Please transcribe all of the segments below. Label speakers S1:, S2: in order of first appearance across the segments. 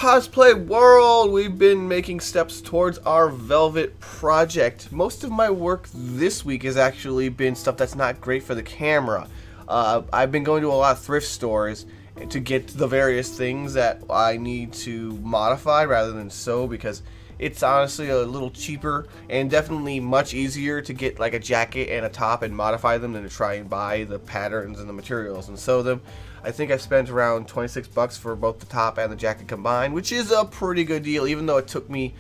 S1: cosplay world, we've been making steps towards our Velvet project. Most of my work this week has actually been stuff that's not great for the camera. I've been going to a lot of thrift stores to get the various things that I need to modify rather than sew, because it's honestly a little cheaper and definitely much easier to get like a jacket and a top and modify them than to try and buy the patterns and the materials and sew them. I think I've spent around 26 bucks for both the top and the jacket combined, which is a pretty good deal, even though it took me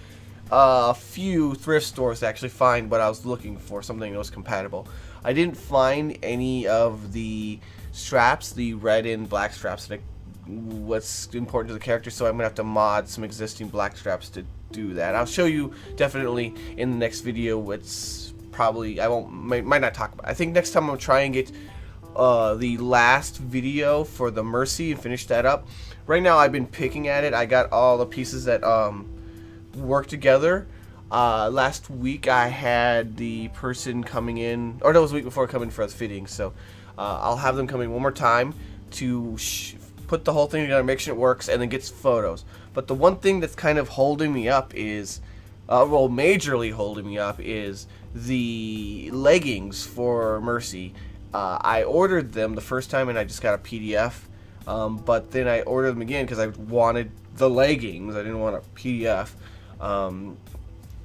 S1: a few thrift stores to actually find what I was looking for, something that was compatible. I didn't find any of the straps, the red and black straps, that what's important to the character, so I'm gonna have to mod some existing black straps to do that. I'll show you definitely in the next video. What's probably might not talk about. I think next time I'm gonna try and get the last video for the Mercy and finish that up. Right now I've been picking at it. I got all the pieces that work together. Last week I had the person coming in, or no, it was the week before coming for the fitting, so I'll have them come in one more time to put the whole thing together, make sure it works, and then get photos. But the one thing that's kind of holding me up is, well, majorly holding me up, is the leggings for Mercy. I ordered them the first time and I just got a PDF, but then I ordered them again because I wanted the leggings. I didn't want a PDF,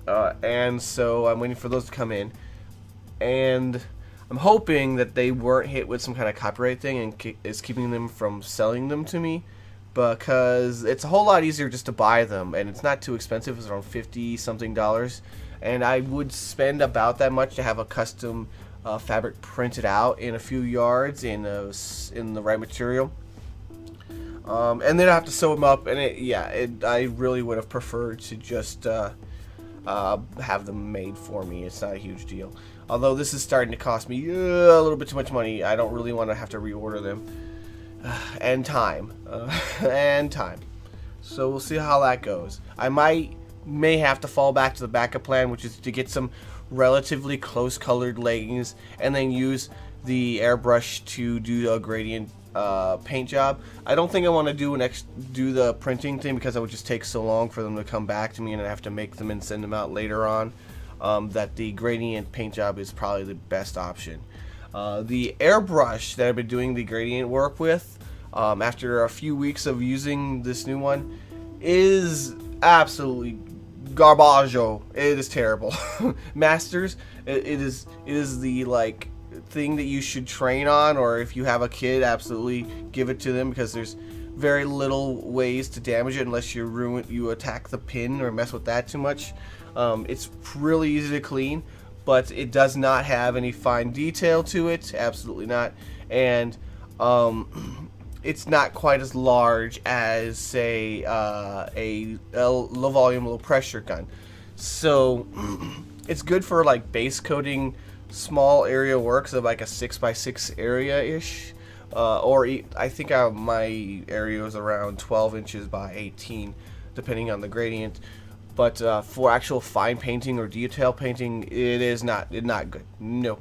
S1: and so I'm waiting for those to come in, and I'm hoping that they weren't hit with some kind of copyright thing and is keeping them from selling them to me, because it's a whole lot easier just to buy them, and it's not too expensive. It's around $50 something, and I would spend about that much to have a custom fabric printed out in a few yards in the right material, and then I have to sew them up, and I really would have preferred to just have them made for me. It's not a huge deal, although this is starting to cost me a little bit too much money. I don't really want to have to reorder them, and time, so we'll see how that goes. I may have to fall back to the backup plan, which is to get some relatively close colored leggings and then use the airbrush to do a gradient paint job. I don't think I want to do the printing thing, because it would just take so long for them to come back to me and I have to make them and send them out later on. That the gradient paint job is probably the best option. The airbrush that I've been doing the gradient work with, after a few weeks of using this new one, is absolutely garbaggio. It is terrible. Masters, it is the like thing that you should train on, or if you have a kid, absolutely give it to them, because there's very little ways to damage it unless you attack the pin or mess with that too much. It's really easy to clean, but it does not have any fine detail to it, absolutely not, and it's not quite as large as, say, a low volume, low pressure gun. So it's good for like base coating small area works of like a 6x6 area-ish. I think my area is around 12 inches by 18, depending on the gradient. But for actual fine painting or detail painting, it is not good. No.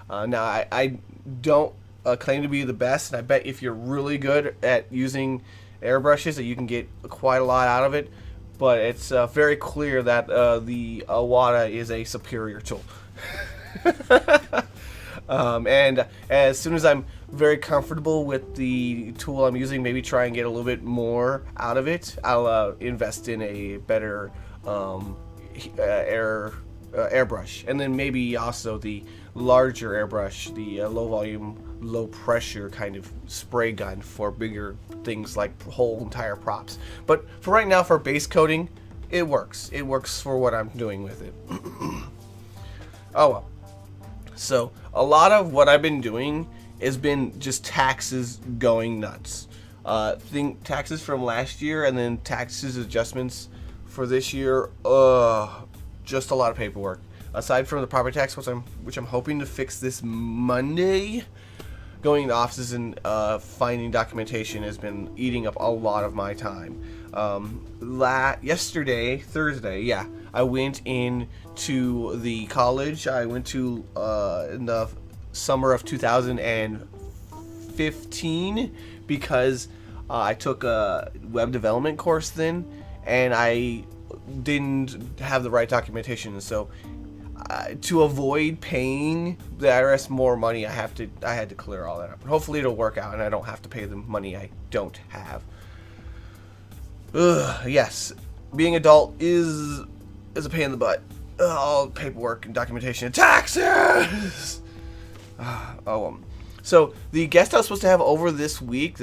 S1: Now, I don't claim to be the best, and I bet if you're really good at using airbrushes that you can get quite a lot out of it, but it's very clear that the Iwata is a superior tool. And as soon as I'm very comfortable with the tool I'm using, maybe try and get a little bit more out of it, I'll invest in a better airbrush, and then maybe also the larger airbrush, the low volume, low pressure kind of spray gun for bigger things like whole entire props. But for right now, for base coating, it works. It works for what I'm doing with it. Oh well. So a lot of what I've been doing has been just taxes going nuts. Think taxes from last year and then taxes adjustments for this year. Just a lot of paperwork. Aside from the property tax, which I'm hoping to fix this Monday, going to offices and finding documentation has been eating up a lot of my time. Yesterday, Thursday, I went into the college I went to in the summer of 2015 because I took a web development course then, and I didn't have the right documentation. So to avoid paying the IRS more money, I had to clear all that up. Hopefully it'll work out, and I don't have to pay them money I don't have. Ugh, yes, being adult is a pain in the butt. All paperwork and documentation and taxes. So the guest I was supposed to have over this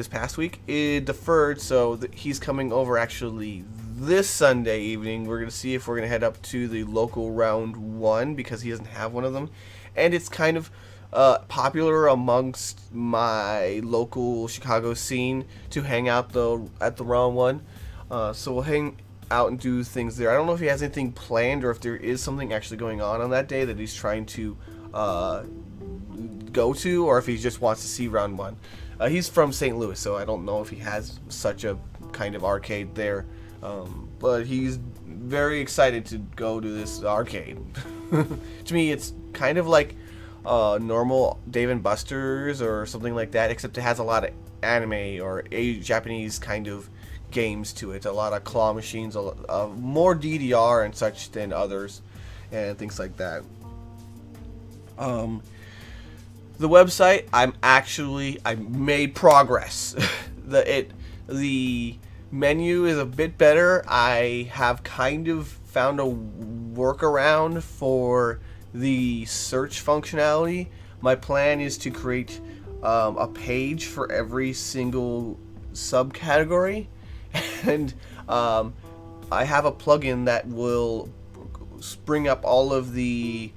S1: past week, it deferred. So he's coming over actually this Sunday evening. We're gonna see if we're gonna head up to the local round one because he doesn't have one of them, and it's kind of popular amongst my local Chicago scene to hang out at the round one. So we'll hang out and do things there. I don't know if he has anything planned or if there is something actually going on that day that he's trying to go to, or if he just wants to see round one. He's from St. Louis, so I don't know if he has such a kind of arcade there, but he's very excited to go to this arcade. To me, it's kind of like normal Dave & Buster's or something like that, except it has a lot of anime or Japanese kind of games to it. A lot of claw machines, more DDR and such than others, and things like that. The website, I made progress. The menu is a bit better. I have kind of found a workaround for the search functionality. My plan is to create a page for every single subcategory, and I have a plugin that will bring up all of the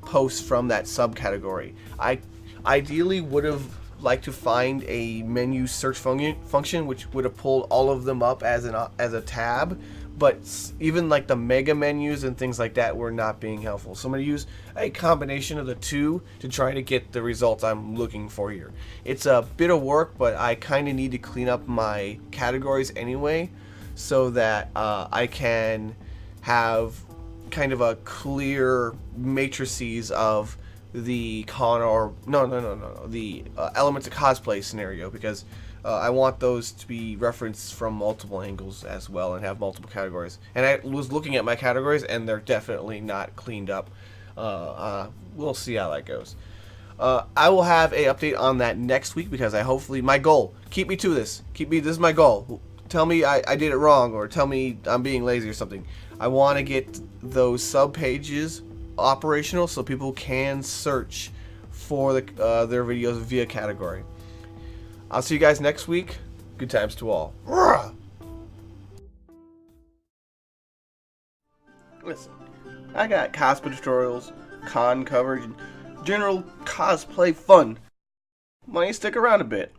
S1: posts from that subcategory. I ideally would have liked to find a menu search function which would have pulled all of them up as a tab, but even like the mega menus and things like that were not being helpful. So I'm going to use a combination of the two to try to get the results I'm looking for here. It's a bit of work, but I kind of need to clean up my categories anyway, so that I can have kind of a clear matrices of the the elements of cosplay scenario, because I want those to be referenced from multiple angles as well and have multiple categories. And I was looking at my categories and they're definitely not cleaned up. We'll see how that goes. I will have a update on that next week, because my goal, keep me to this. This is my goal. Tell me I did it wrong, or tell me I'm being lazy or something. I want to get those sub pages operational so people can search for their videos via category. I'll see you guys next week. Good times to all. Listen, I got cosplay tutorials, con coverage, and general cosplay fun. Why don't you stick around a bit?